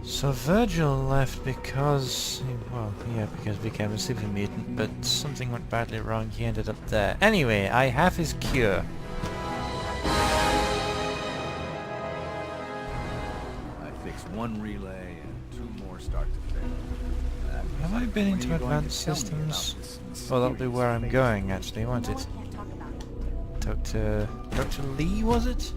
So Virgil left because, well, yeah, because he became a super mutant, but something went badly wrong, he ended up there. Anyway, I have his cure. I fixed one relay and 2 more start to fail. Have I been into advanced systems? Well, that'll be where I'm going, actually, won't it? Talk to Dr. Lee, was it?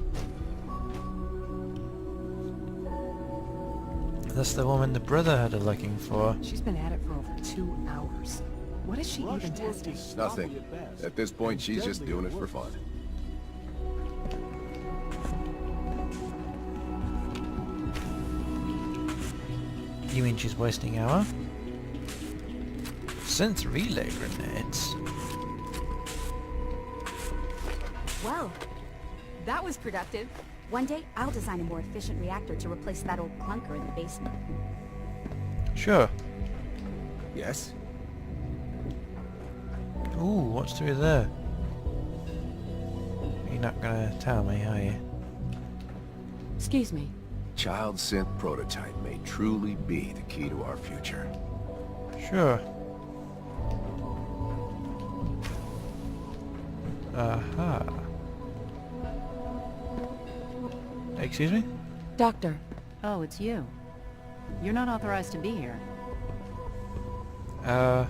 That's the woman the Brotherhood are looking for. She's been at it for over 2 hours. What is she even testing? Nothing. At this point, she's just doing it for fun. You mean she's wasting our synth relay grenades? Well, that was productive. One day, I'll design a more efficient reactor to replace that old clunker in the basement. Sure. Yes? Ooh, what's through there? You're not gonna tell me, are you? Excuse me. Child synth prototype may truly be the key to our future. Sure. Aha. Excuse me? Doctor. Oh, it's you. You're not authorized to be here. I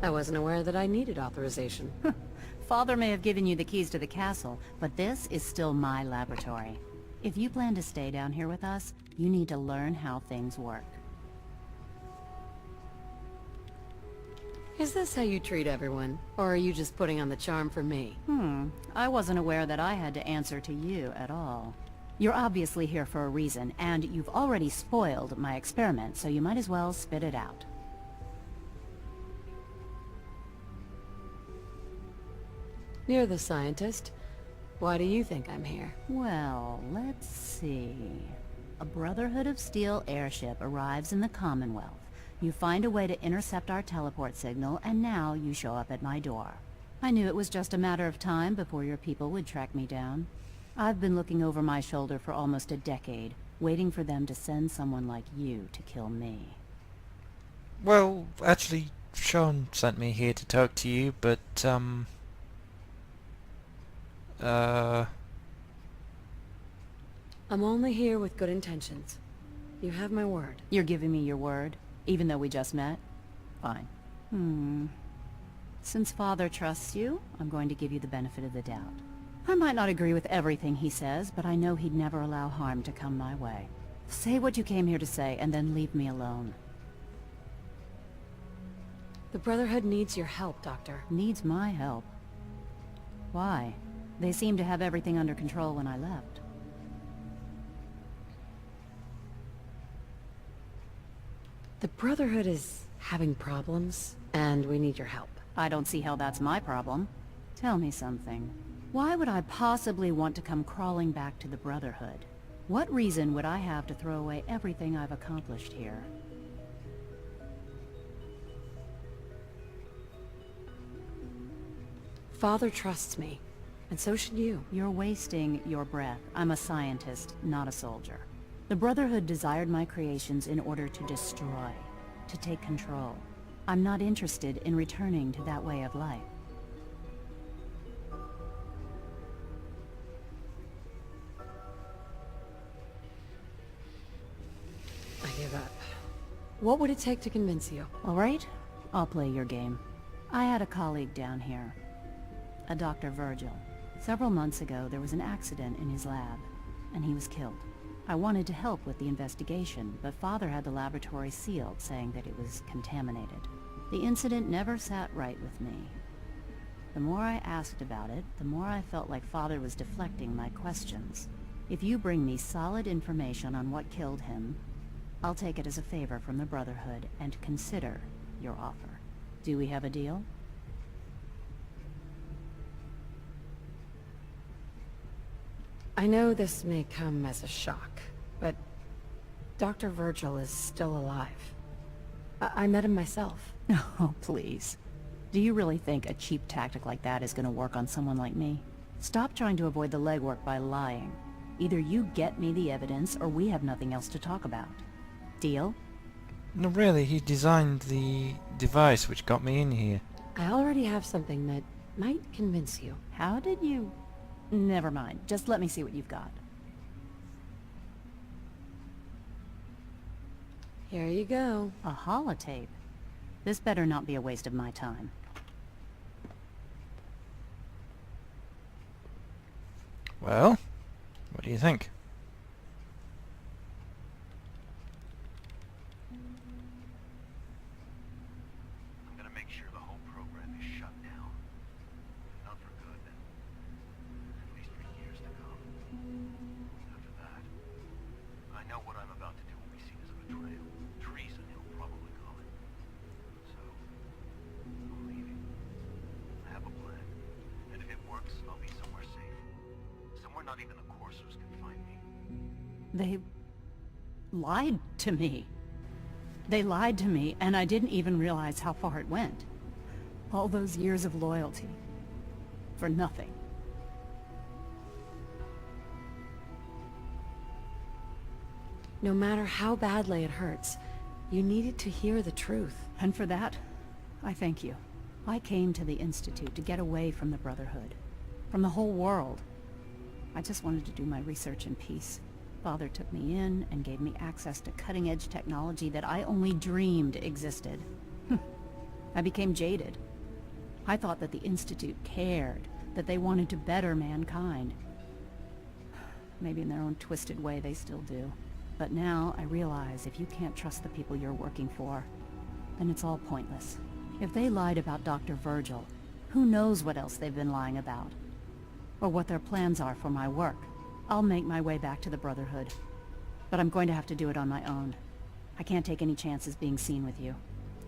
wasn't aware that I needed authorization. Father may have given you the keys to the castle, but this is still my laboratory. If you plan to stay down here with us, you need to learn how things work. Is this how you treat everyone? Or are you just putting on the charm for me? I wasn't aware that I had to answer to you at all. You're obviously here for a reason, and you've already spoiled my experiment, so you might as well spit it out. You're the scientist. Why do you think I'm here? Well, let's see. A Brotherhood of Steel airship arrives in the Commonwealth. You find a way to intercept our teleport signal, and now you show up at my door. I knew it was just a matter of time before your people would track me down. I've been looking over my shoulder for almost a decade, waiting for them to send someone like you to kill me. Well, actually, Sean sent me here to talk to you, but, I'm only here with good intentions. You have my word. You're giving me your word, even though we just met? Fine. Since Father trusts you, I'm going to give you the benefit of the doubt. I might not agree with everything he says, but I know he'd never allow harm to come my way. Say what you came here to say, and then leave me alone. The Brotherhood needs your help, Doctor. Needs my help. Why? They seemed to have everything under control when I left. The Brotherhood is having problems, and we need your help. I don't see how that's my problem. Tell me something. Why would I possibly want to come crawling back to the Brotherhood? What reason would I have to throw away everything I've accomplished here? Father trusts me, and so should you. You're wasting your breath. I'm a scientist, not a soldier. The Brotherhood desired my creations in order to destroy, to take control. I'm not interested in returning to that way of life. I give up. What would it take to convince you? All right, I'll play your game. I had a colleague down here, a Dr. Virgil. Several months ago, there was an accident in his lab, and he was killed. I wanted to help with the investigation, but Father had the laboratory sealed, saying that it was contaminated. The incident never sat right with me. The more I asked about it, the more I felt like Father was deflecting my questions. If you bring me solid information on what killed him, I'll take it as a favor from the Brotherhood and consider your offer. Do we have a deal? I know this may come as a shock, but Dr. Virgil is still alive. I met him myself. Oh, please. Do you really think a cheap tactic like that is going to work on someone like me? Stop trying to avoid the legwork by lying. Either you get me the evidence, or we have nothing else to talk about. Deal? No, really, he designed the device which got me in here. I already have something that might convince you. How did you... Never mind. Just let me see what you've got. Here you go. A holotape? This better not be a waste of my time. Well, what do you think? I'm gonna make sure the whole program is shut down. Not for good, and at least for years to come. After that, I know what I'm about to do will be seen as a betrayal. Treason, he'll probably call it. So, I'm leaving. I have a plan. And if it works, I'll be somewhere safe. Somewhere not even the coursers can find me. They lied to me. They lied to me, and I didn't even realize how far it went. All those years of loyalty. For nothing. No matter how badly it hurts, you needed to hear the truth. And for that, I thank you. I came to the Institute to get away from the Brotherhood. From the whole world. I just wanted to do my research in peace. Father took me in and gave me access to cutting-edge technology that I only dreamed existed. I became jaded. I thought that the Institute cared, that they wanted to better mankind. Maybe in their own twisted way they still do. But now I realize if you can't trust the people you're working for, then it's all pointless. If they lied about Dr. Virgil, who knows what else they've been lying about? Or what their plans are for my work. I'll make my way back to the Brotherhood. But I'm going to have to do it on my own. I can't take any chances being seen with you.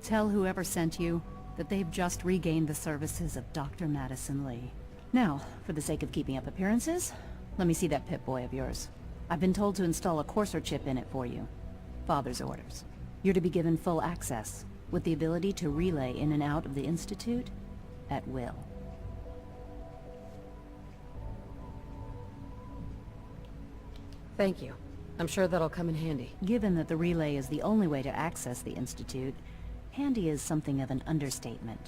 Tell whoever sent you that they've just regained the services of Dr. Madison Lee. Now, for the sake of keeping up appearances, let me see that Pip-Boy of yours. I've been told to install a courser chip in it for you. Father's orders. You're to be given full access, with the ability to relay in and out of the Institute at will. Thank you. I'm sure that'll come in handy. Given that the relay is the only way to access the Institute, handy is something of an understatement.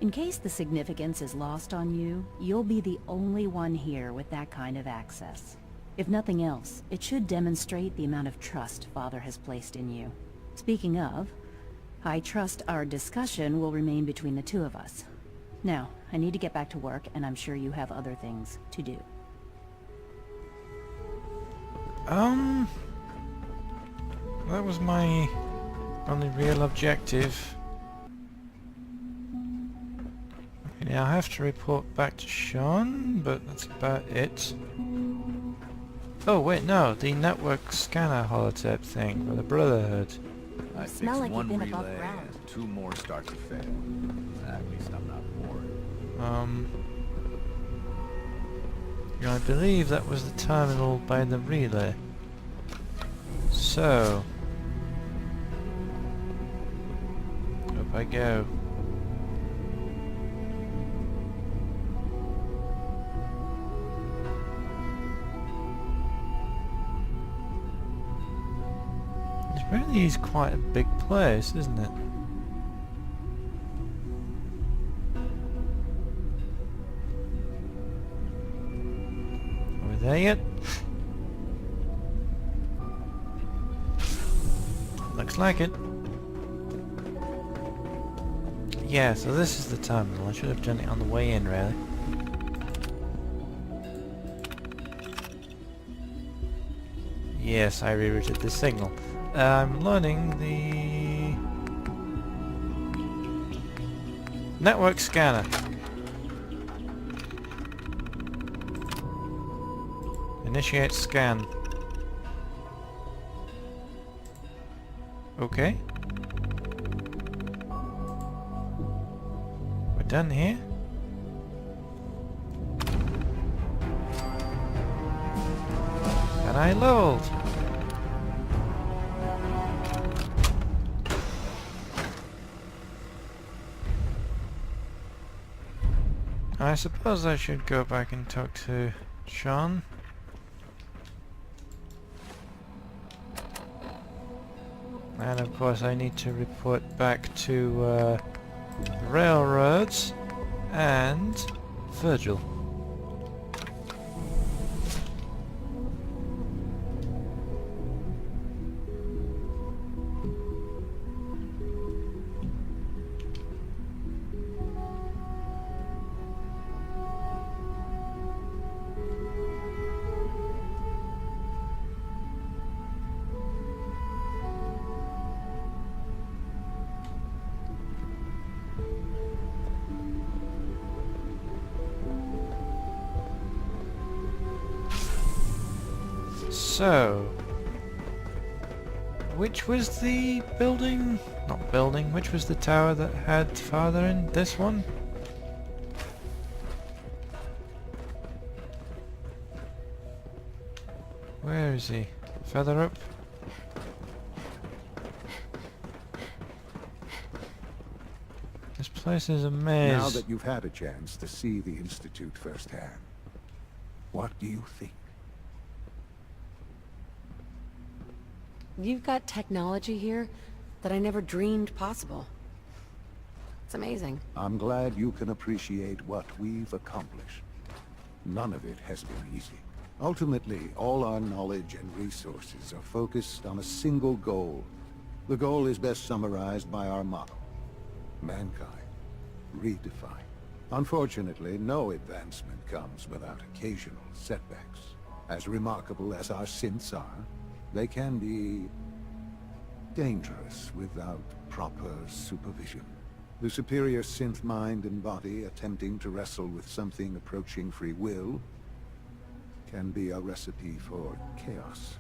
In case the significance is lost on you, you'll be the only one here with that kind of access. If nothing else, it should demonstrate the amount of trust Father has placed in you. Speaking of, I trust our discussion will remain between the two of us. Now, I need to get back to work, and I'm sure you have other things to do. That was my only real objective. Okay, now I have to report back to Sean, but that's about it. Oh wait, no, the network scanner holotape thing for the Brotherhood. I smell fixed like you've one been relay above ground. and 2 more start to fail. At least I'm not bored. I believe that was the terminal by the relay. So, up I go. It really is quite a big place, isn't it? Are we there yet? Looks like it. Yeah, so this is the terminal. I should have done it on the way in, really. Yes, I rerouted the signal. I'm learning the network scanner. Initiate scan. Okay. We're done here. And I leveled. I suppose I should go back and talk to Sean. And of course I need to report back to railroads and Virgil. So, which was the building? Not building, which was the tower that had father in? This one? Where is he? Further up? This place is a maze. Now that you've had a chance to see the Institute firsthand, what do you think? You've got technology here that I never dreamed possible. It's amazing. I'm glad you can appreciate what we've accomplished. None of it has been easy. Ultimately, all our knowledge and resources are focused on a single goal. The goal is best summarized by our motto: mankind, redefined. Unfortunately, no advancement comes without occasional setbacks. As remarkable as our synths are, they can be dangerous without proper supervision. The superior synth mind and body attempting to wrestle with something approaching free will can be a recipe for chaos.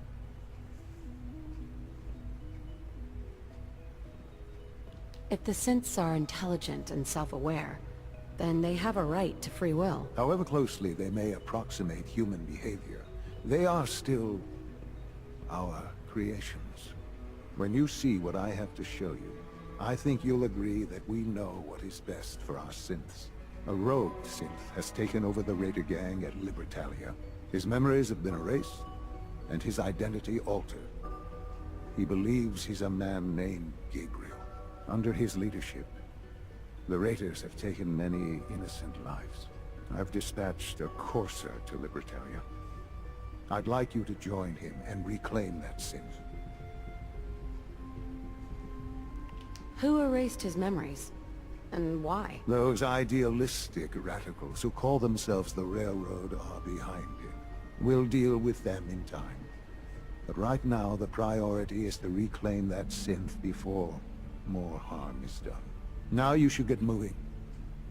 If the synths are intelligent and self-aware, then they have a right to free will. However closely they may approximate human behavior, they are still our creations. When you see what I have to show you, I think you'll agree that we know what is best for our synths. A rogue synth has taken over the Raider gang at Libertalia. His memories have been erased, and his identity altered. He believes he's a man named Gabriel. Under his leadership, the Raiders have taken many innocent lives. I've dispatched a courser to Libertalia. I'd like you to join him and reclaim that synth. Who erased his memories? And why? Those idealistic radicals who call themselves the Railroad are behind it. We'll deal with them in time. But right now, the priority is to reclaim that synth before more harm is done. Now you should get moving.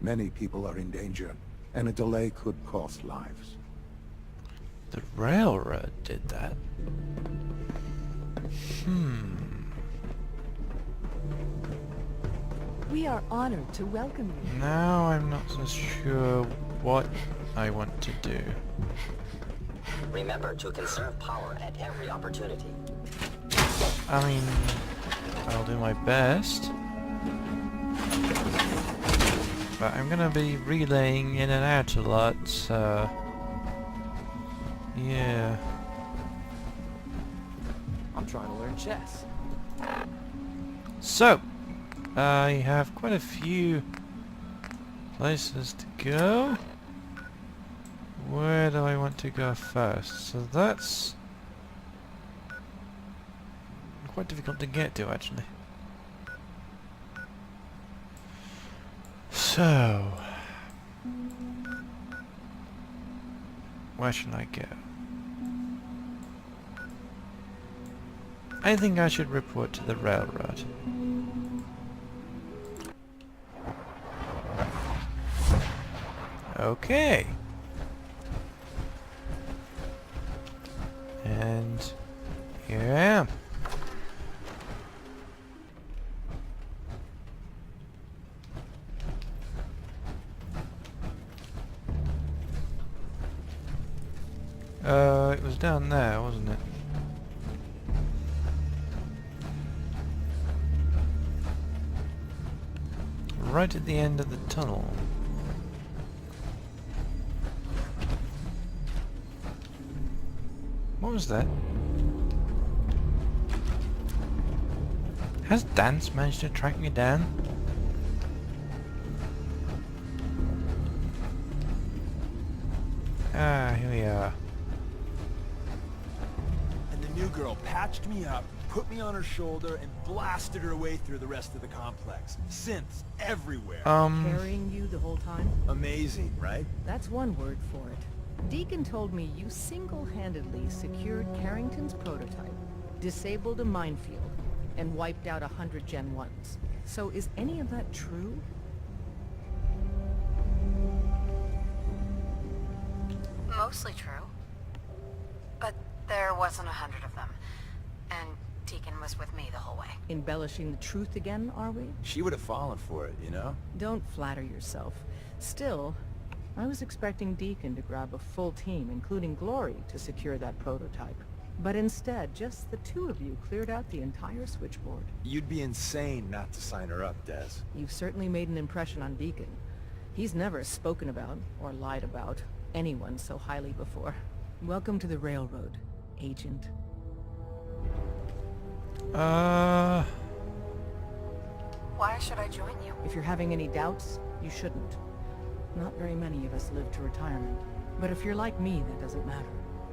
Many people are in danger, and a delay could cost lives. The railroad did that. We are honored to welcome you. Now I'm not so sure what I want to do. Remember to conserve power at every opportunity. I mean, I'll do my best. But I'm gonna be relaying in and out a lot, so... yeah. I'm trying to learn chess. So, I have quite a few places to go. Where do I want to go first? So that's quite difficult to get to, actually. So, where should I go? I think I should report to the railroad. Okay. And here I am. It was down there, wasn't it? Right at the end of the tunnel. What was that? Has Dance managed to track me down? Ah, here we are. And the new girl patched me up, put me on her shoulder, and blasted her way through the rest of the complex. Synths everywhere. Carrying you the whole time? Amazing, right? That's one word for it. Deacon told me you single-handedly secured Carrington's prototype, disabled a minefield, and wiped out 100 Gen 1s. So is any of that true? Mostly true. But there wasn't 100 of them. And Deacon was with me the whole way. Embellishing the truth again, are we? She would have fallen for it, you know? Don't flatter yourself. Still, I was expecting Deacon to grab a full team, including Glory, to secure that prototype. But instead, just the two of you cleared out the entire switchboard. You'd be insane not to sign her up, Des. You've certainly made an impression on Deacon. He's never spoken about, or lied about, anyone so highly before. Welcome to the Railroad, Agent. Why should I join you? If you're having any doubts, you shouldn't. Not very many of us live to retirement. But if you're like me, that doesn't matter.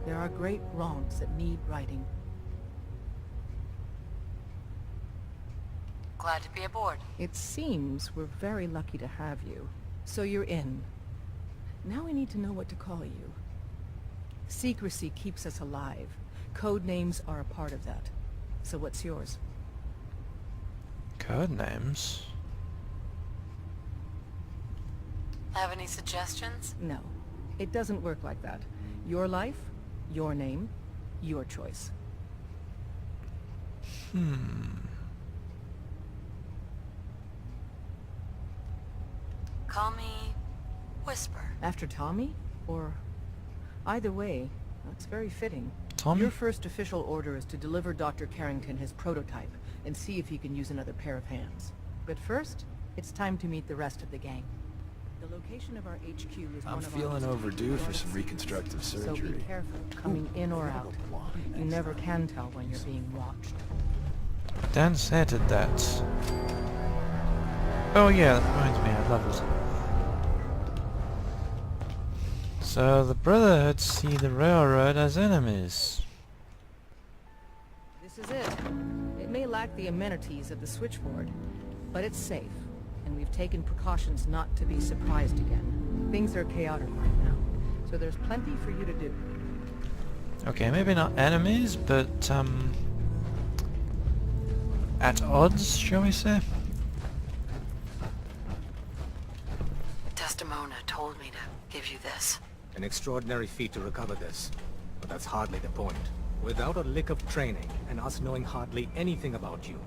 There are great wrongs that need righting. Glad to be aboard. It seems we're very lucky to have you. So you're in. Now we need to know what to call you. Secrecy keeps us alive. Code names are a part of that. So what's yours? Code names? Have any suggestions? No. It doesn't work like that. Your life, your name, your choice. Call me Whisper. After Tommy? Or... Either way, that's very fitting. Tommy? Your first official order is to deliver Dr. Carrington his prototype and see if he can use another pair of hands. But first, it's time to meet the rest of the gang. The location of our HQ is I'm one of our feeling most overdue for some secret reconstructive So be surgery. careful coming in or out. You never can tell when you're being watched. Dan said that. Oh yeah, that reminds me, I love it. So the Brotherhood see the Railroad as enemies. This is it. It may lack the amenities of the switchboard, but it's safe, and we've taken precautions not to be surprised again. Things are chaotic right now, so there's plenty for you to do. Okay, maybe not enemies, but at odds, shall we say? Desdemona told me to give you this. An extraordinary feat to recover this. But that's hardly the point. Without a lick of training, and us knowing hardly anything about you,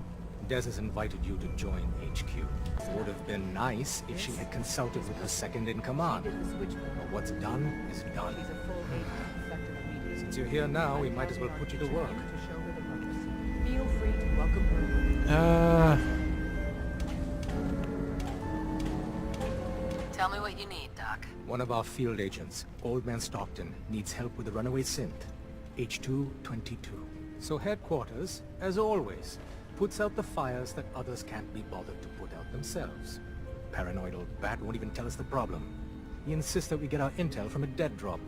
Des has invited you to join HQ. It would have been nice if she had consulted with her second-in-command. But what's done is done. He's a full agent, effective immediately. Since you're here now, we might as well put you to work. To show her the ropes. Feel free to welcome her. Tell me what you need, Doc. One of our field agents, Old Man Stockton, needs help with the runaway synth. H222. So headquarters, as always, puts out the fires that others can't be bothered to put out themselves. Paranoid old bat won't even tell us the problem. He insists that we get our intel from a dead drop.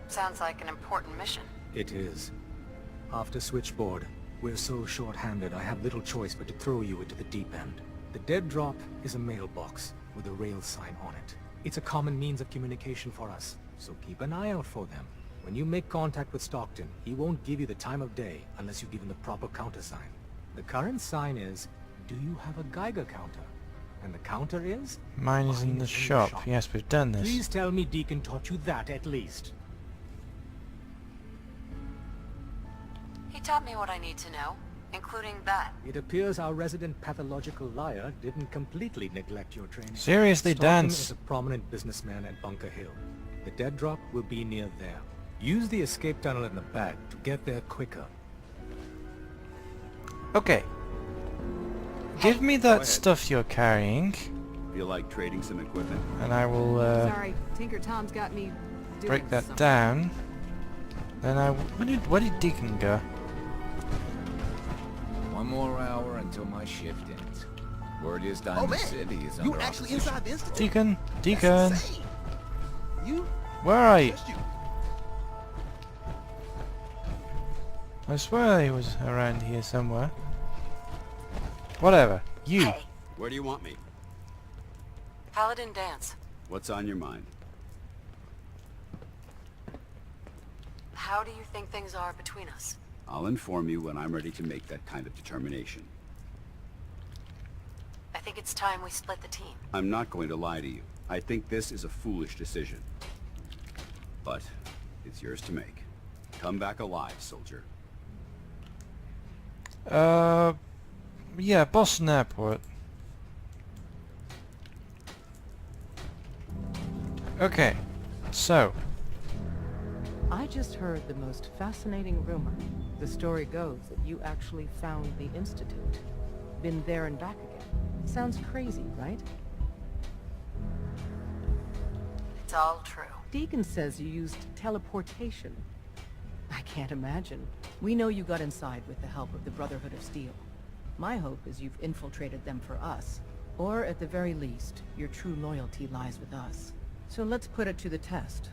Sounds like an important mission. It is. After Switchboard, we're so short-handed I have little choice but to throw you into the deep end. The dead drop is a mailbox with a rail sign on it. It's a common means of communication for us, so keep an eye out for them. When you make contact with Stockton, he won't give you the time of day unless you give him the proper countersign. The current sign is, do you have a Geiger counter? And the counter is? Mine is in the shop. Yes, we've done this. Please tell me Deacon taught you that at least. He taught me what I need to know, including that. It appears our resident pathological liar didn't completely neglect your training. Seriously, Stockton Dance. is a prominent businessman at Bunker Hill. The dead drop will be near there. Use the escape tunnel in the back to get there quicker. Okay. Give me that stuff you're carrying, Feel like trading some equipment? and I will Sorry, Tinker Tom's got me doing break that something. down. Then where did Deacon go? more hour until my shift ends. Word is Oh Diamond man, City is you under actually opposition. inside the institute? Deacon, That's Deacon, insane. You? where are you? Just you. I swear he was around here somewhere. Whatever. You. Hey, Where do you want me? Paladin Dance. What's on your mind? How do you think things are between us? I'll inform you when I'm ready to make that kind of determination. I think it's time we split the team. I'm not going to lie to you. I think this is a foolish decision. But it's yours to make. Come back alive, soldier. Yeah, Boston Airport. Okay, so. I just heard the most fascinating rumor. The story goes that you actually found the Institute. Been there and back again. Sounds crazy, right? It's all true. Deacon says you used teleportation. I can't imagine. We know you got inside with the help of the Brotherhood of Steel. My hope is you've infiltrated them for us. Or at the very least, your true loyalty lies with us. So let's put it to the test.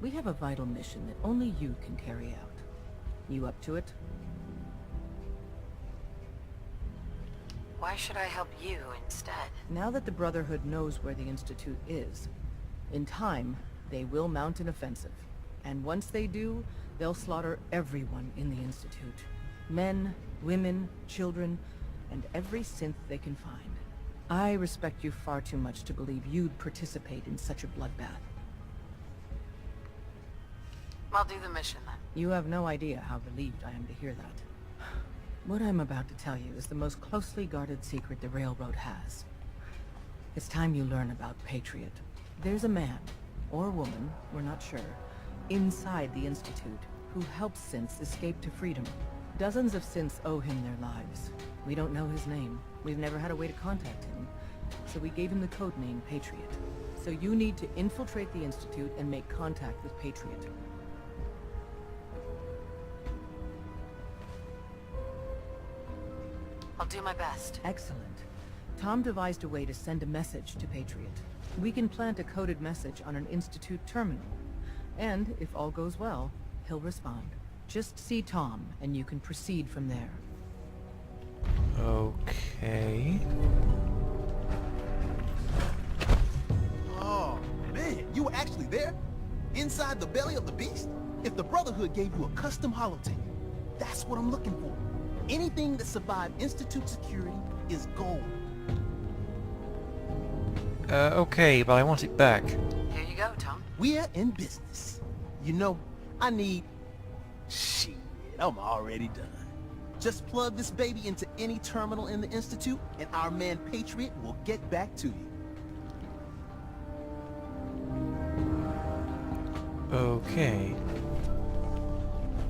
We have a vital mission that only you can carry out. You up to it? Why should I help you instead? Now that the Brotherhood knows where the Institute is, in time, they will mount an offensive. And once they do, they'll slaughter everyone in the Institute. Men, women, children, and every synth they can find. I respect you far too much to believe you'd participate in such a bloodbath. I'll do the mission then. You have no idea how relieved I am to hear that. What I'm about to tell you is the most closely guarded secret the Railroad has. It's time you learn about Patriot. There's a man, or woman, we're not sure, inside the Institute, who helps synths escape to freedom. Dozens of synths owe him their lives. We don't know his name. We've never had a way to contact him. So we gave him the code name Patriot. So you need to infiltrate the Institute and make contact with Patriot. I'll do my best. Excellent. Tom devised a way to send a message to Patriot. We can plant a coded message on an Institute terminal. And, if all goes well, he'll respond. Just see Tom, and you can proceed from there. Okay. Oh, man, you were actually there? Inside the belly of the beast? If the Brotherhood gave you a custom holotape, that's what I'm looking for. Anything that survived Institute security is gold. Okay, but I want it back. Here you go, Tom. We're in business. You know, I need... Shit, I'm already done. Just plug this baby into any terminal in the Institute, and our man Patriot will get back to you. Okay.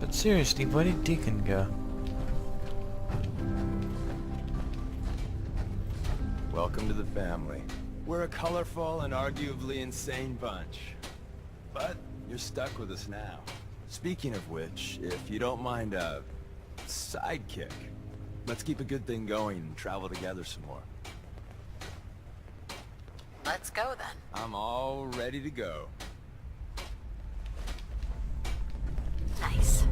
But seriously, where did Deacon go? Welcome to the family. We're a colorful and arguably insane bunch. But you're stuck with us now. Speaking of which, if you don't mind a sidekick, let's keep a good thing going and travel together some more. Let's go then. I'm all ready to go. Nice.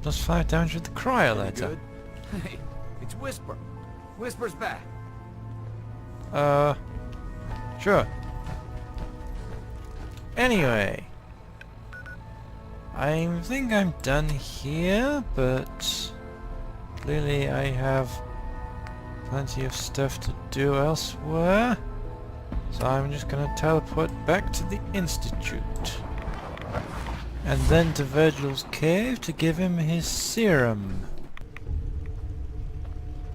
+5 damage with the cryo letter. Good? Hey, it's Whisper. Whisper's back. Sure. Anyway. I think I'm done here, but clearly I have plenty of stuff to do elsewhere. So I'm just gonna teleport back to the Institute. And then to Virgil's cave to give him his serum.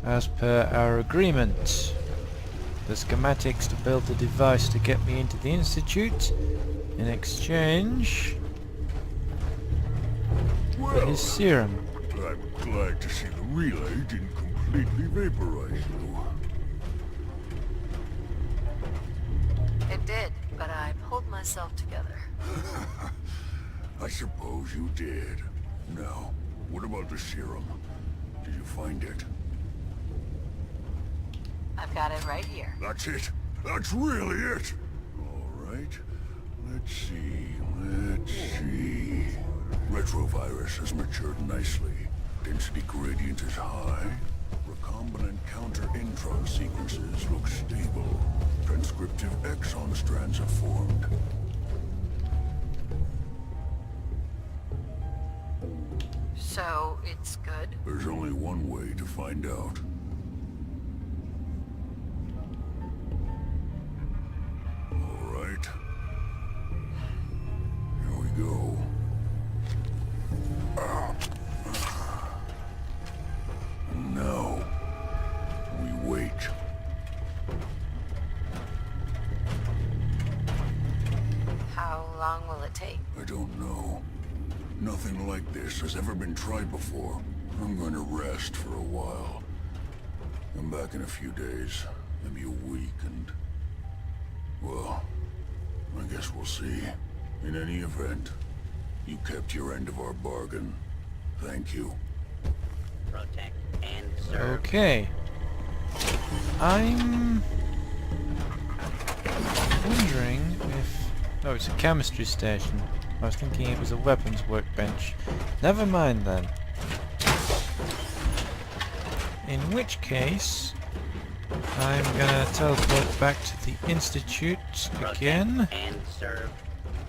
As per our agreement. The schematics to build the device to get me into the Institute. In exchange for his serum. I'm glad to see the relay didn't completely vaporize you. It did, but I pulled myself together. I suppose you did. Now, what about the serum? Did you find it? I've got it right here. That's it. That's really it. All right. Let's see. Retrovirus has matured nicely. Density gradient is high. Recombinant counter-intron sequences look stable. Transcriptive exon strands have formed. So, it's good? There's only one way to find out. All right. Here we go. And now, we wait. How long will it take? I don't know. Nothing like this has ever been tried before. I'm going to rest for a while. Come back in a few days, maybe a week, and... well, I guess we'll see. In any event, you kept your end of our bargain. Thank you. Protect and serve. Okay. I'm wondering if... oh, it's a chemistry station. I was thinking it was a weapons workbench. Never mind then. In which case, I'm gonna teleport back to the Institute again. And serve.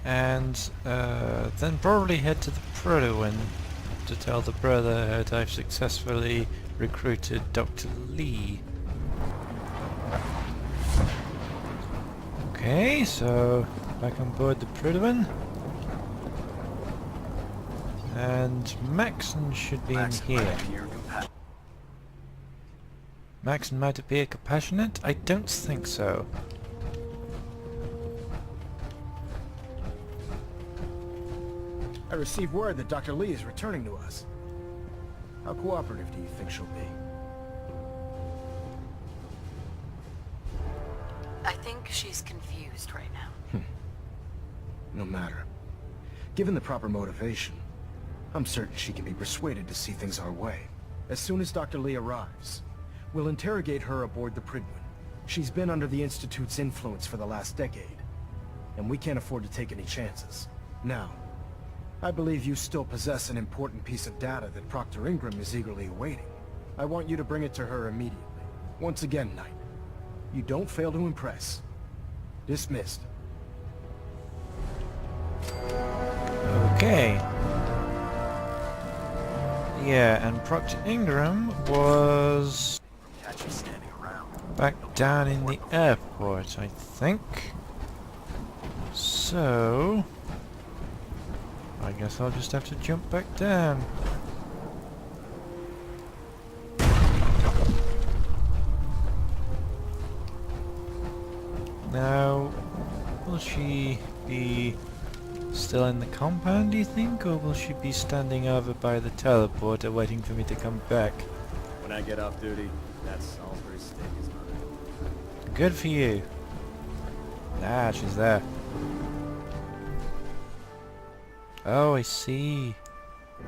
And then probably head to the Proto-Win to tell the Brotherhood I've successfully recruited Dr. Lee. Okay, so back on board the Proto-Win. And Maxon should be in here. Maxon might appear compassionate? I don't think so. I received word that Dr. Lee is returning to us. How cooperative do you think she'll be? I think she's confused right now. No matter. Given the proper motivation, I'm certain she can be persuaded to see things our way. As soon as Dr. Lee arrives, we'll interrogate her aboard the Prydwen. She's been under the Institute's influence for the last decade, and we can't afford to take any chances. Now, I believe you still possess an important piece of data that Proctor Ingram is eagerly awaiting. I want you to bring it to her immediately. Once again, Knight, you don't fail to impress. Dismissed. Okay. Yeah, and Proctor Ingram was back down in the airport, I think. So I guess I'll just have to jump back down. Now, will she be still in the compound, do you think, or will she be standing over by the teleporter waiting for me to come back? When I get off duty, that's Salisbury's steak is mine. Good for you. Ah, she's there. Oh, I see.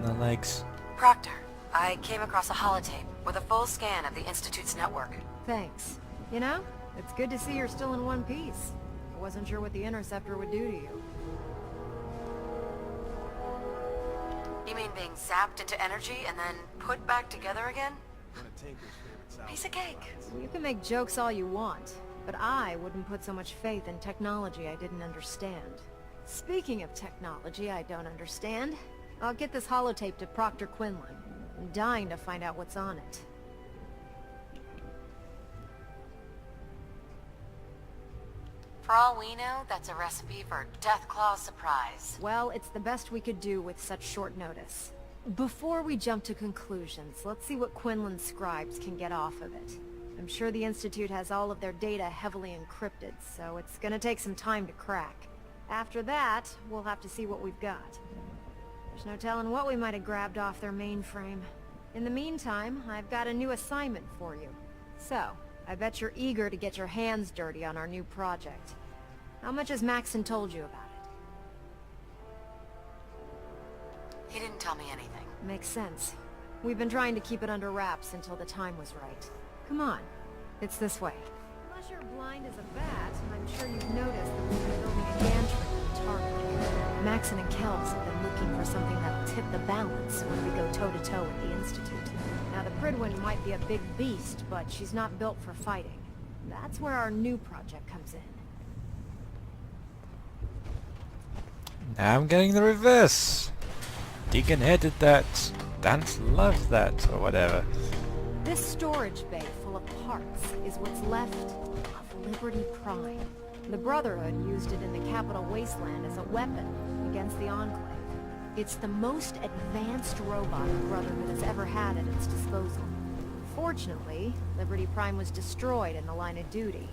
The legs. Proctor, I came across a holotape with a full scan of the Institute's network. Thanks. You know, it's good to see you're still in one piece. I wasn't sure what the Interceptor would do to you. You mean being zapped into energy and then put back together again? Piece of cake. You can make jokes all you want, but I wouldn't put so much faith in technology I didn't understand. Speaking of technology I don't understand, I'll get this holotape to Proctor Quinlan. I'm dying to find out what's on it. For all we know, that's a recipe for Deathclaw's surprise. Well, it's the best we could do with such short notice. Before we jump to conclusions, let's see what Quinlan's scribes can get off of it. I'm sure the Institute has all of their data heavily encrypted, so it's gonna take some time to crack. After that, we'll have to see what we've got. There's no telling what we might have grabbed off their mainframe. In the meantime, I've got a new assignment for you. So, I bet you're eager to get your hands dirty on our new project. How much has Maxon told you about it? He didn't tell me anything. Makes sense. We've been trying to keep it under wraps until the time was right. Come on. It's this way. Unless you're blind as a bat, I'm sure you've noticed that we've been building a gantry for the target. Maxon and Kells have been looking for something that'll tip the balance when we go toe-to-toe with the Institute. Now, the Pridwin might be a big beast, but she's not built for fighting. That's where our new project comes in. Now I'm getting the reverse. Deacon hated that. Dance loved that, or whatever. This storage bay full of parts is what's left of Liberty Prime. The Brotherhood used it in the Capital Wasteland as a weapon against the Enclave. It's the most advanced robot the Brotherhood has ever had at its disposal. Fortunately, Liberty Prime was destroyed in the line of duty.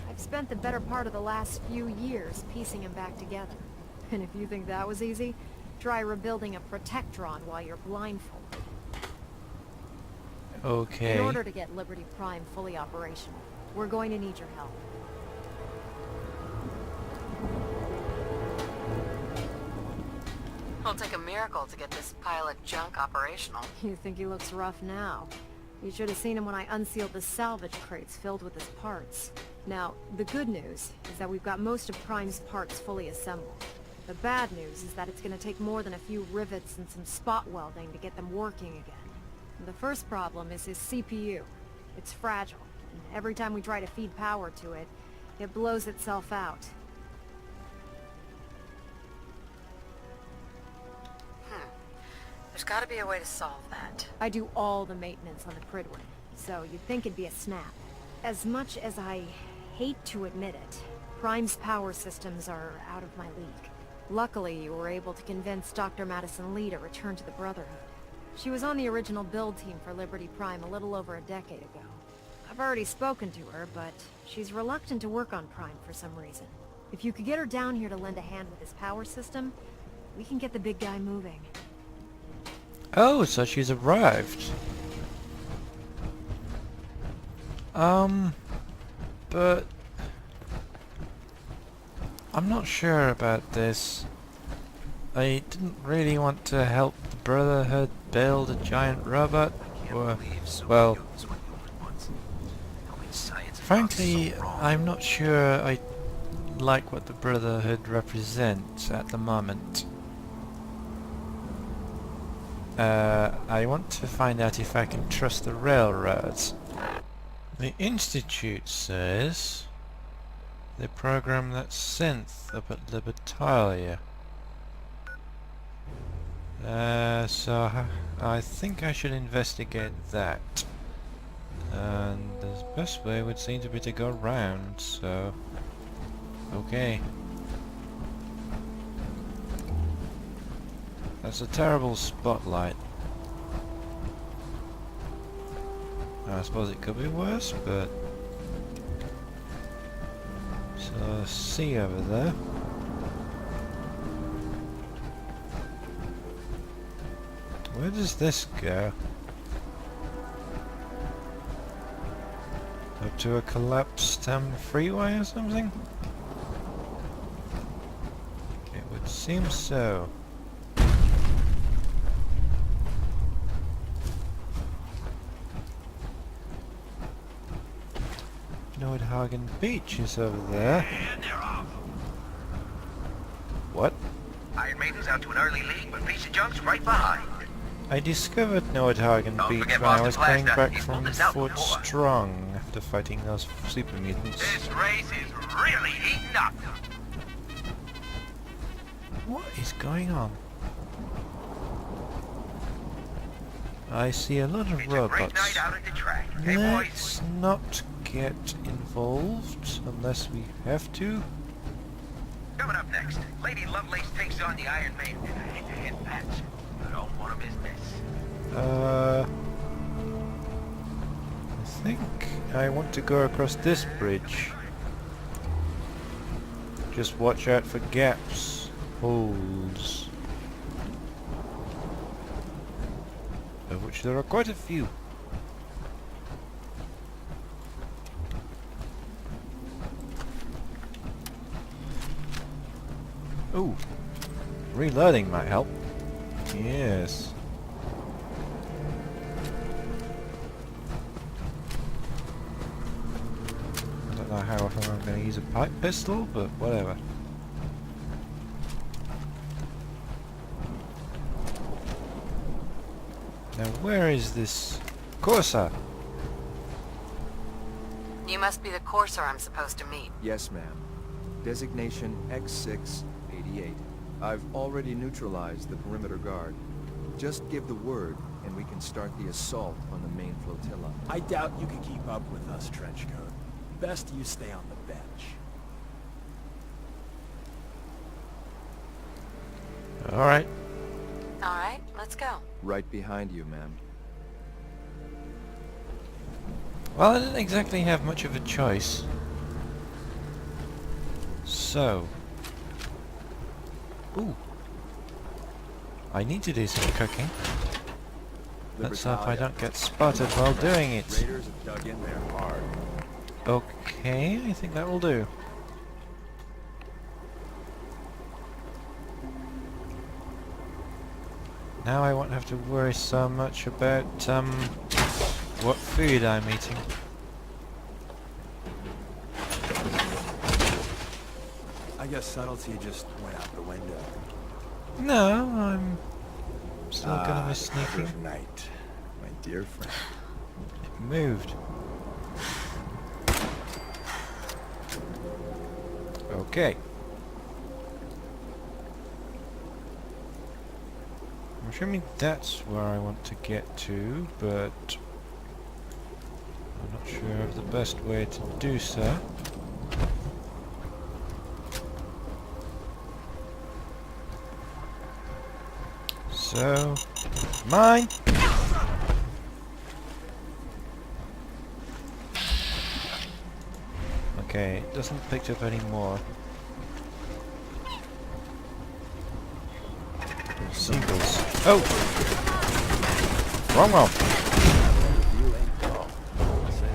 I've spent the better part of the last few years piecing him back together. And if you think that was easy, try rebuilding a Protectron while you're blindfolded. Okay. In order to get Liberty Prime fully operational, we're going to need your help. It'll take a miracle to get this pile of junk operational. You think he looks rough now? You should have seen him when I unsealed the salvage crates filled with his parts. Now, the good news is that we've got most of Prime's parts fully assembled. The bad news is that it's going to take more than a few rivets and some spot welding to get them working again. The first problem is his CPU. It's fragile, and every time we try to feed power to it, it blows itself out. There's gotta be a way to solve that. I do all the maintenance on the Pridwin, so you'd think it'd be a snap. As much as I hate to admit it, Prime's power systems are out of my league. Luckily, you were able to convince Dr. Madison Lee to return to the Brotherhood. She was on the original build team for Liberty Prime a little over a decade ago. I've already spoken to her, but she's reluctant to work on Prime for some reason. If you could get her down here to lend a hand with his power system, we can get the big guy moving. Oh, so she's arrived. But I'm not sure about this. I didn't really want to help the Brotherhood build a giant robot, or, well, frankly, I'm not sure I like what the Brotherhood represents at the moment. I want to find out if I can trust the railroads. The Institute says they program that synth up at Libertalia. So I think I should investigate that. And the best way would seem to be to go round, so... okay. That's a terrible spotlight. I suppose it could be worse, but... so, see over there. Where does this go? Up to a collapsed freeway or something? It would seem so. Nordhagen Beach is over there. And they're off. What? Iron Maiden's out to an early lead, but piece of junk's right behind. I discovered Nordhagen Don't Beach forget when I Boston was coming Blaster. back He's from pulled this out Fort before. Strong after fighting those super mutants. This race is really heating up. What is going on? I see a lot of It's a robots. great night out at the track. Hey, boys. Let's not get involved unless we have to. Coming up next, Lady Lovelace takes on the Iron Maiden in a head-to-head match. I don't want to miss this. I think I want to go across this bridge. Just watch out for gaps, holes, of which there are quite a few. Ooh, reloading might help. Yes. use a pipe pistol, but whatever. Now where is this Corsa? You must be the courser I'm supposed to meet. Yes, ma'am. Designation X688. I've already neutralized the perimeter guard. Just give the word, and we can start the assault on the main flotilla. I doubt you can keep up with us, Trenchcoat. Best you stay on the bench. Alright. Alright, let's go. Right behind you, ma'am. Well, I didn't exactly have much of a choice. So... Ooh. I need to do some cooking. Let's hope I don't get spotted while doing it. Raiders have dug in there hard. Okay, I think that will do. Now I won't have to worry so much about what food I'm eating. I guess subtlety just went out the window. No, I'm still gonna be the cover sneaking. of night, my dear friend. It moved. Okay. I'm assuming that's where I want to get to, but I'm not sure of the best way to do so. So, mine! Okay, it doesn't pick up anymore. Seagulls. Oh! Wrong one! You ain't dull. I'll say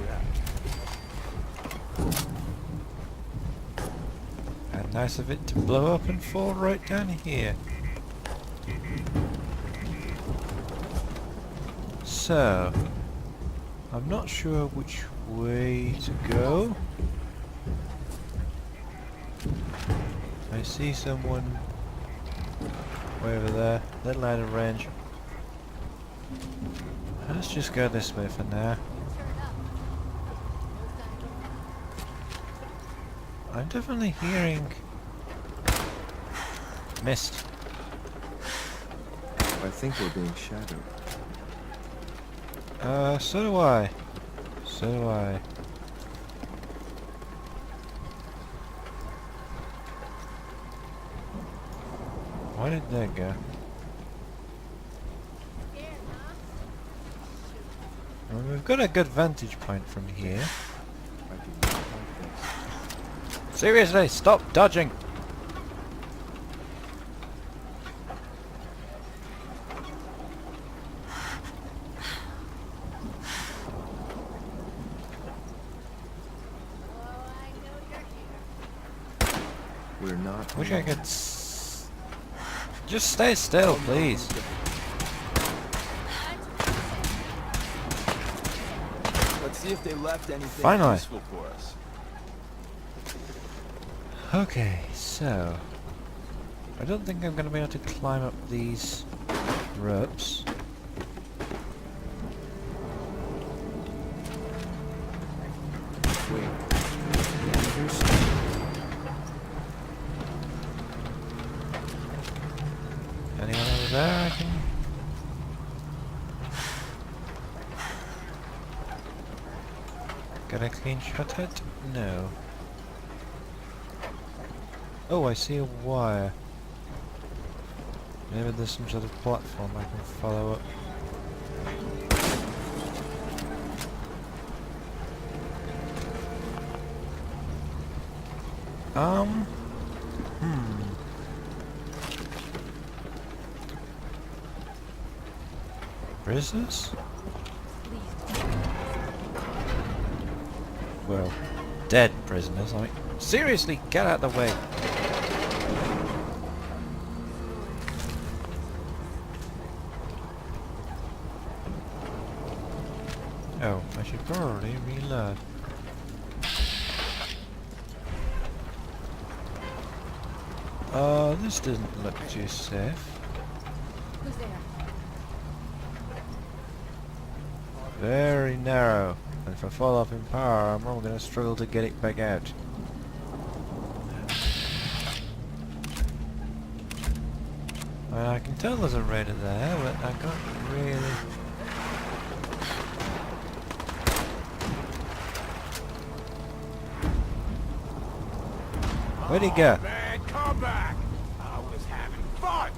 that. And nice of it to blow up and fall right down here. So, I'm not sure which way to go. I see someone way over there, little out of range. Let's just go this way for now. I'm definitely hearing mist. I think we're being shadowed. So do I. So do I. Why did that go? Well, we've got a good vantage point from here. Seriously, stop dodging! We're not. Wish I could just stay still, please. Let's see if they left anything Finally. useful for us. Okay, so I don't think I'm going to be able to climb up these ropes. Wait. Anyone over there I can... Get a clean shot at? No. Oh, I see a wire. Maybe there's some sort of platform I can follow up. Prisoners? Well, dead prisoners. I mean, seriously, get out of the way. Oh, I should probably reload. This doesn't look too safe. Who's there? Very narrow. And if I fall off in power, I'm probably going to struggle to get it back out. I mean, I can tell there's a raider there, but I can't really... Where'd he go? Man, come back! I was having fun!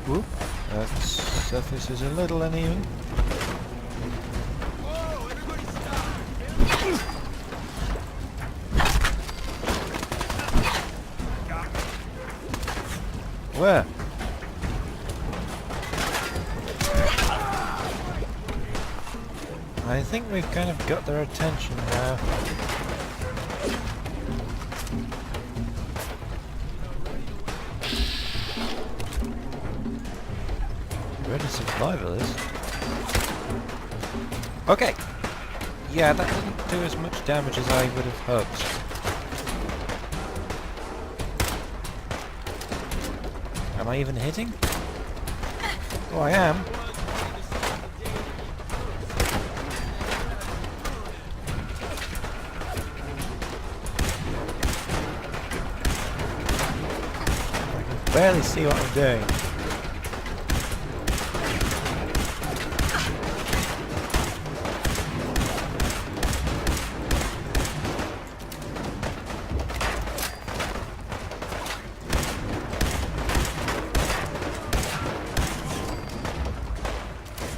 Whoop. That surface is a little uneven. Where? I think we've kind of got their attention now. Ready survivalist. Okay. Yeah, that didn't do as much damage as I would have hoped. Am I even hitting? Oh, I am. I can barely see what I'm doing.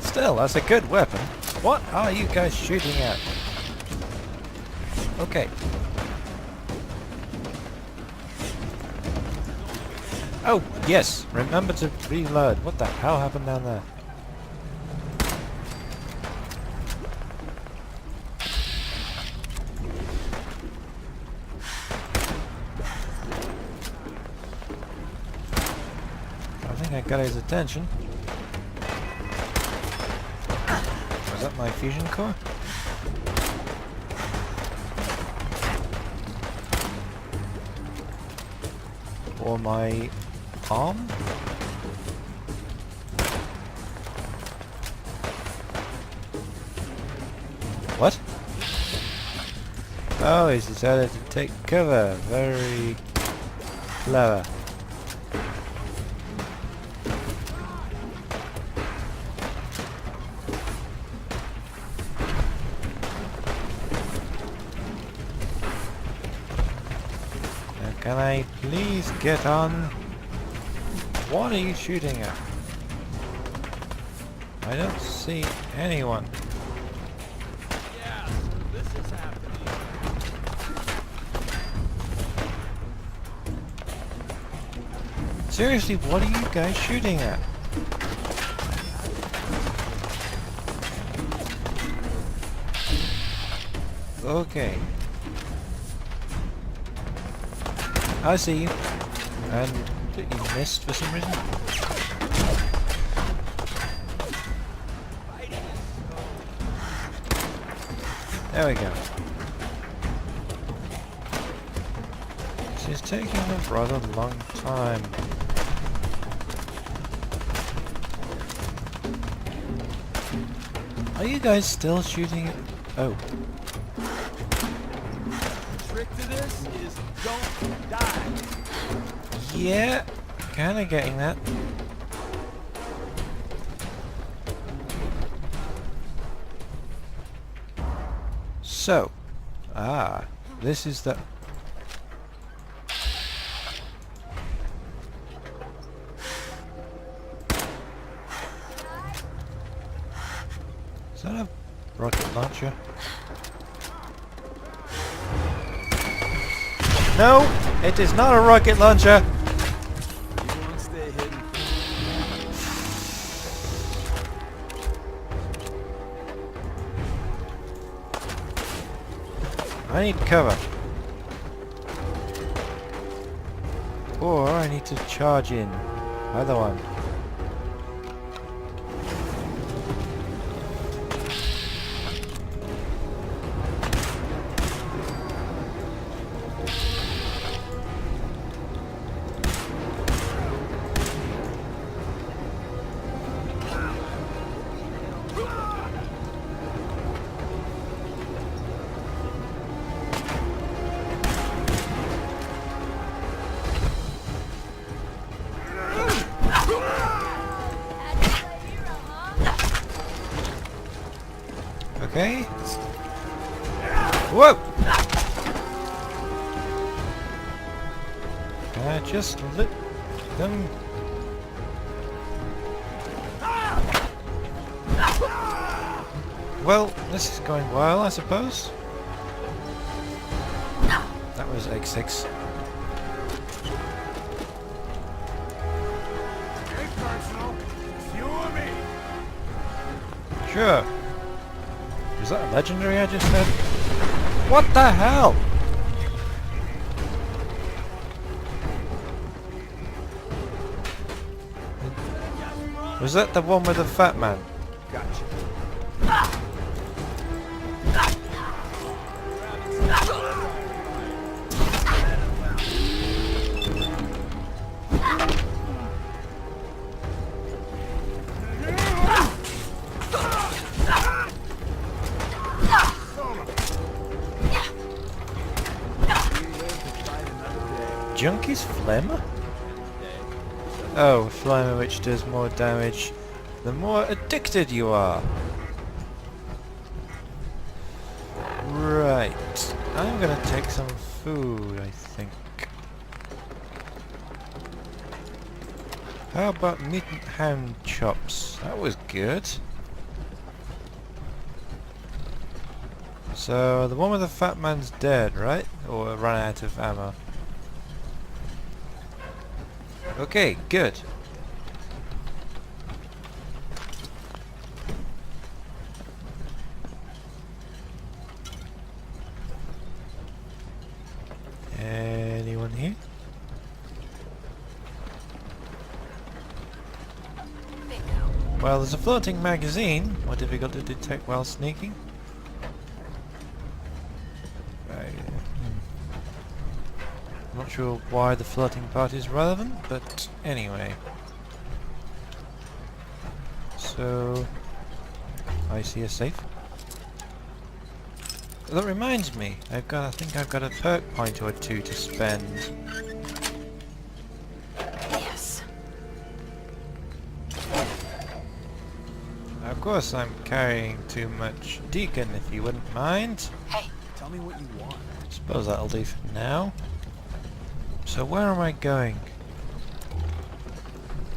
Still, that's a good weapon. What are you guys shooting at? Okay. Oh, yes! Remember to reload. What the hell happened down there? I think I got his attention. Was that my fusion core? Or my arm? What? Oh, he's decided to take cover. Very clever. Can I please get on? What are you shooting at? I don't see anyone. Yeah, this is happening. Seriously, what are you guys shooting at? Okay. I see you. And you missed for some reason. There we go. This is taking a rather long time. Are you guys still shooting at... Oh. The trick to this is don't die. Yeah, kinda getting that. So, this is the... Is that a rocket launcher? No, it is not a rocket launcher. You want to stay hidden? I need cover. Or I need to charge in. Either one. Okay. Whoa! Can I just let them... Well, this is going well, I suppose. That was X6. Sure. Was that a legendary I just said? What the hell? Was that the one with the fat man? Gotcha. Junkie's Phlegm? Oh, Phlegm which does more damage the more addicted you are. Right. I'm gonna take some food, I think. How about meat and ham chops? That was good. So, the one with the fat man's dead, right? Or run out of ammo. Okay, good. Anyone here? Well, there's a floating magazine. More difficult to detect while sneaking. Not sure why the floating part is relevant, but anyway. So, I see a safe. That reminds me, I think I've got a perk point or two to spend. Yes. Of course, I'm carrying too much Deacon, if you wouldn't mind. Hey, tell me what you want. Suppose that'll do for now. So where am I going?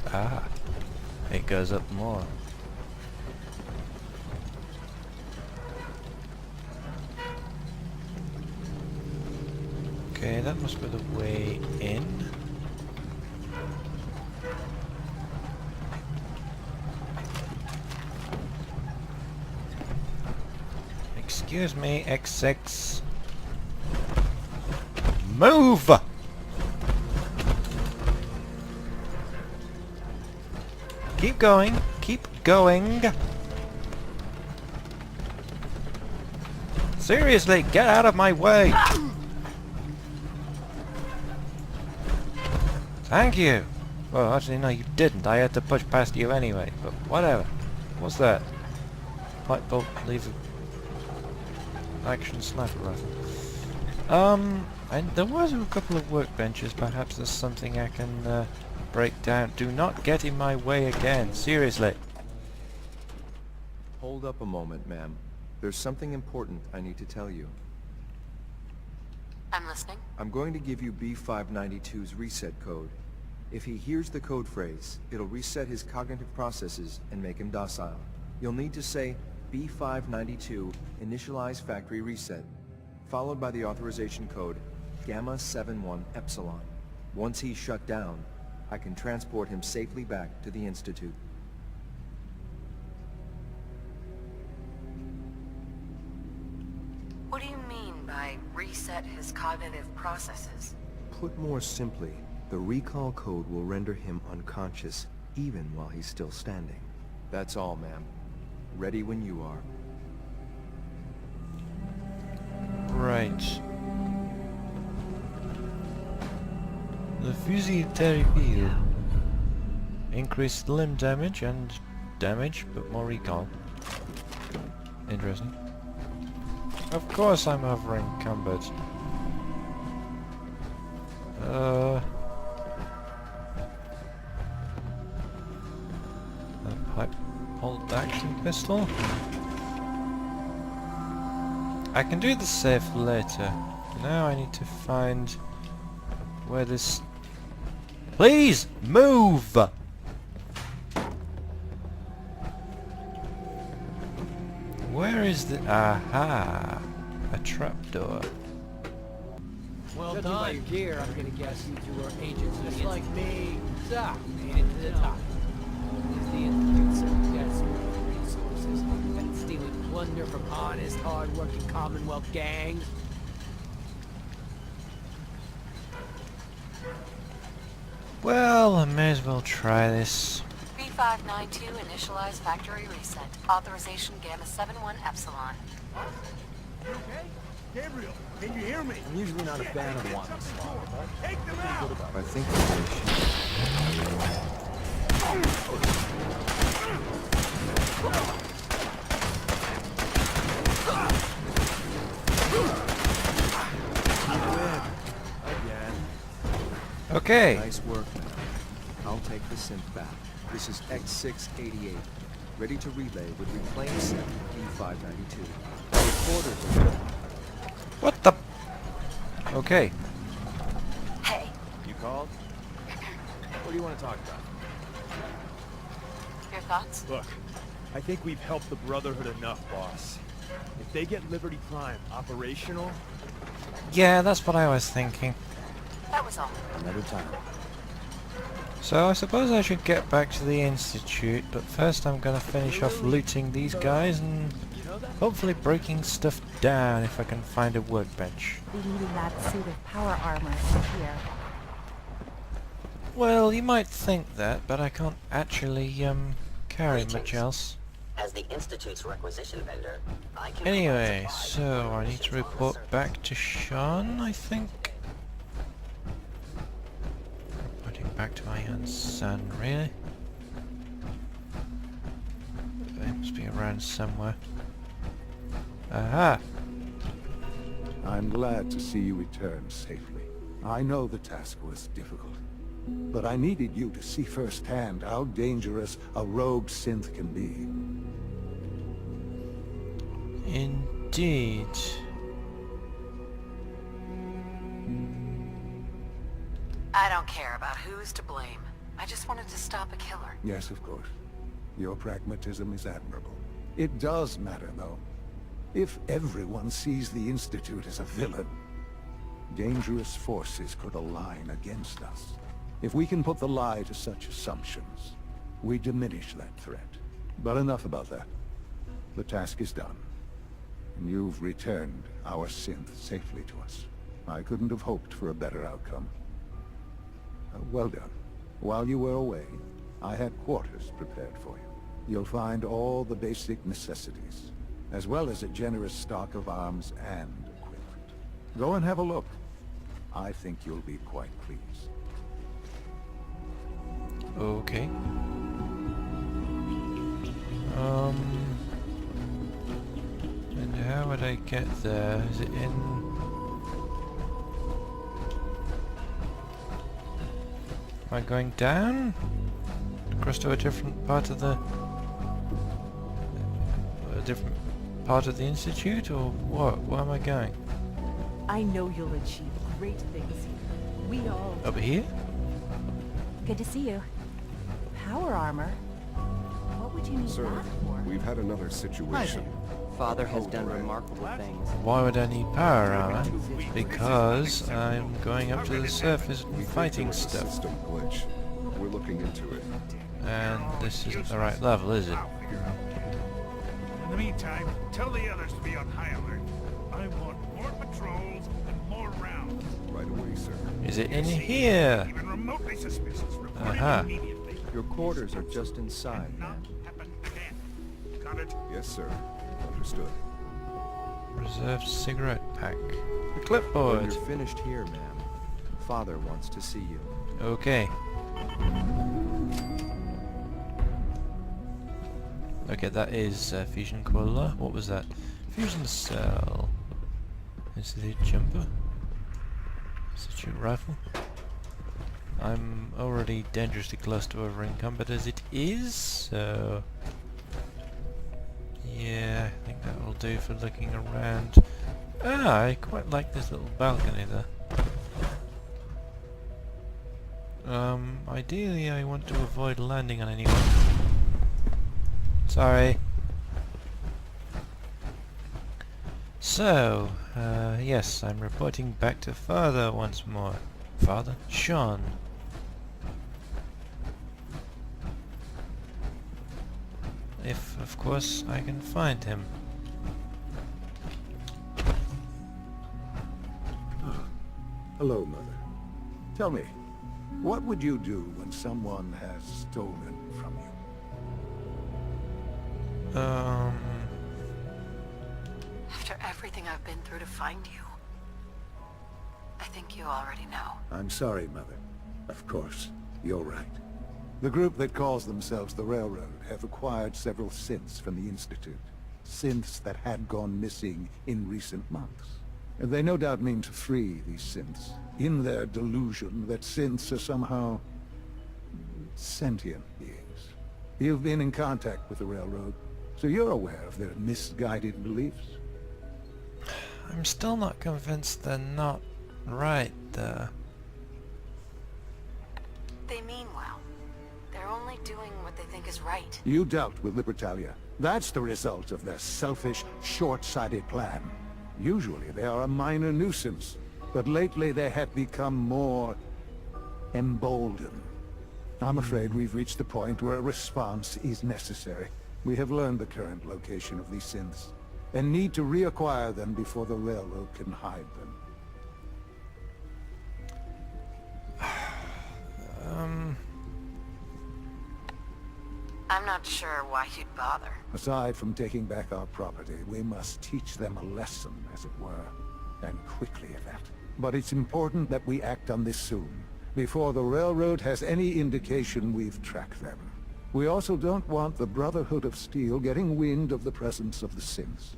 Ah, it goes up more. Okay, that must be the way in. Excuse me, X6. Move! Keep going. Keep going. Seriously, get out of my way. Thank you. Well, actually, no, you didn't. I had to push past you anyway, but whatever. What's that? Light bulb, lever, action sniper rifle. And there was a couple of workbenches. Perhaps there's something I can break down. Do not get in my way again. Seriously. Hold up a moment, ma'am. There's something important I need to tell you. I'm listening. I'm going to give you B592's reset code. If he hears the code phrase, it'll reset his cognitive processes and make him docile. You'll need to say B592 initialize factory reset, followed by the authorization code Gamma 71 Epsilon. Once he's shut down, I can transport him safely back to the Institute. What do you mean by reset his cognitive processes? Put more simply, The recall code will render him unconscious even while he's still standing. That's all, ma'am. Ready when you are. Right. The fusil terrible. Increased limb damage and damage, but more recall. Interesting. Of course I'm over encumbered. A pipe bolt action pistol. I can do the safe later. Now I need to find where this... Please move! Where is the... Aha! A trapdoor. Well done. By your gear, I'm gonna guess you two are agents just like me. So, made it to the top. Is the Institute so desperate for resources that it's stealing plunder from honest, hard-working Commonwealth gangs? Well, I may as well try this. B592 initialized factory reset. Authorization Gamma 71 Epsilon. You okay? Gabriel, can you hear me? I'm usually not a fan of wanting slaughter, but take them out! I think Okay. Nice work, man. I'll take the synth back. This is X688. Ready to relay with reclaimed synth B592. Reporters. What the... Okay. Hey. You called? What do you want to talk about? Your thoughts? Look, I think we've helped the Brotherhood enough, boss. If they get Liberty Prime operational... Yeah, that's what I was thinking. That was all. Another time. So I suppose I should get back to the Institute, but first I'm gonna finish off looting these guys and hopefully breaking stuff down if I can find a workbench. Leaving that suit of power armor here. Well, you might think that, but I can't actually carry much else. As the Institute's requisition vendor, I can Anyway, so I need to report back to Sean, I think. Reporting back to my own son, really? They must be around somewhere. Aha! I'm glad to see you return safely. I know the task was difficult, but I needed you to see firsthand how dangerous a rogue synth can be. Indeed. I don't care about who's to blame. I just wanted to stop a killer. Yes, of course. Your pragmatism is admirable. It does matter, though. If everyone sees the Institute as a villain, dangerous forces could align against us. If we can put the lie to such assumptions, we diminish that threat. But enough about that. The task is done. And you've returned our synth safely to us. I couldn't have hoped for a better outcome. Well done. While you were away, I had quarters prepared for you. You'll find all the basic necessities, as well as a generous stock of arms and equipment. Go and have a look. I think you'll be quite pleased. Okay. And how would I get there? Is it in... Am I going down? Across to a different part of the... A different part of the Institute, or what? Where am I going? I know you'll achieve great things here. We all... Over here? Good to see you. Power armor? What would you need Sir, that for? we've had another situation. Father has done remarkable things. Why would I need power armor? Because I'm going up to the surface and fighting stuff. System glitch. We're looking into it. And this isn't the right level, is it? In the meantime, tell the others to be on high alert. I want more patrols and more rounds. Right away. way, sir. Is it in here? Even remotely suspicious. Report it Aha. immediately. Your quarters are just inside, man. Happen again. Got it? Yes, sir. Understood. Reserved cigarette pack. The When clipboard. you're finished here, ma'am, Father wants to see you. Okay. Okay, that is fusion coiler. What was that? Fusion cell. Is it a jumper? Substitute rifle. I'm already dangerously close to over-encumbered as it is, so... Yeah, I think that will do for looking around. Ah, I quite like this little balcony there. Ideally I want to avoid landing on anyone. Sorry. So, yes, I'm reporting back to Father once more. Father? Sean. If, of course, I can find him. Hello, Mother. Tell me, what would you do when someone has stolen from you? After everything I've been through to find you, I think you already know. I'm sorry, Mother. Of course, you're right. The group that calls themselves the Railroad have acquired several synths from the Institute. Synths that had gone missing in recent months. And they no doubt mean to free these synths, in their delusion that synths are somehow sentient beings. You've been in contact with the Railroad, so you're aware of their misguided beliefs? I'm still not convinced they're not right, though. They mean well. They're only doing what they think is right. You dealt with Libertalia. That's the result of their selfish, short-sighted plan. Usually they are a minor nuisance, but lately they have become more emboldened. I'm afraid we've reached the point where a response is necessary. We have learned the current location of these synths, and need to reacquire them before the Railroad can hide them. I'm not sure why you'd bother. Aside from taking back our property, we must teach them a lesson, as it were. And quickly at that. But it's important that we act on this soon, before the Railroad has any indication we've tracked them. We also don't want the Brotherhood of Steel getting wind of the presence of the synths.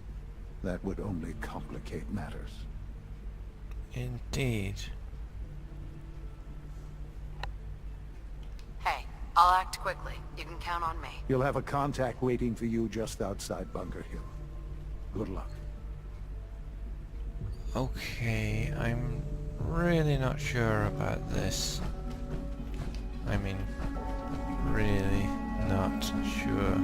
That would only complicate matters. Indeed. Hey, I'll act quickly. You can count on me. You'll have a contact waiting for you just outside Bunker Hill. Good luck. Okay, I'm really not sure about this. I mean, really not sure.